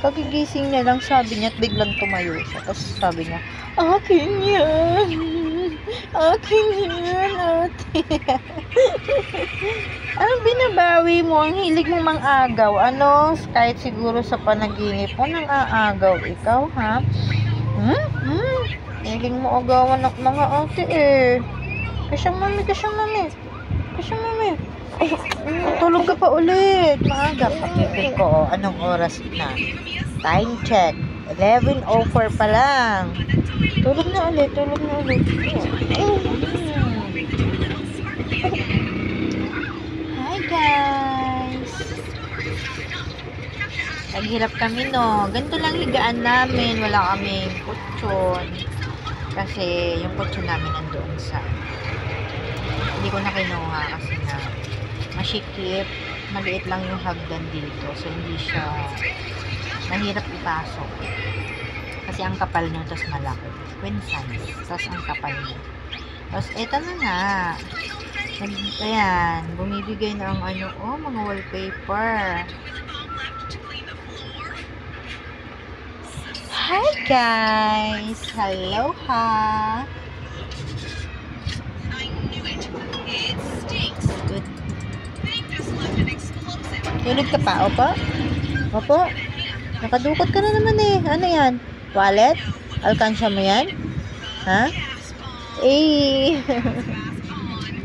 Pagigising niya lang, sabi niya, at biglang tumayo siya. Tapos sabi niya, akin yan. Akin yan, ate. Anong binabawi mo? Ang hilig mong mang-agaw. Ano? Kahit siguro sa panaginip mo, nang aagaw ikaw, ha? Hilig mo agawan ng mga ate eh. Kasyang mami. Ay, tulog ka pa ulit. Maaga pa. Pipi ko. Anong oras na? Time check. 11:04 pa lang. Tulog na ulit. Hi guys. Naghirap kami no. Ganito lang higaan namin. Wala kaming kutsyon. Kasi yung kutsyon namin nandoon sa hindi ko na kinuha kasi na masikip, maliit lang yung hagdan dito, so hindi siya mahirap ipasok kasi ang kapal nyo, tapos malaki queen size, tapos ang kapal nyo, tapos eto na nga ayan, bumibigay na ang mga wallpaper. Hi guys, hello ha. Tulog ka pa? Opo. Nakadukot ka na naman eh. Ano yan? Wallet? Alkansya mo yan? Ha? Eh.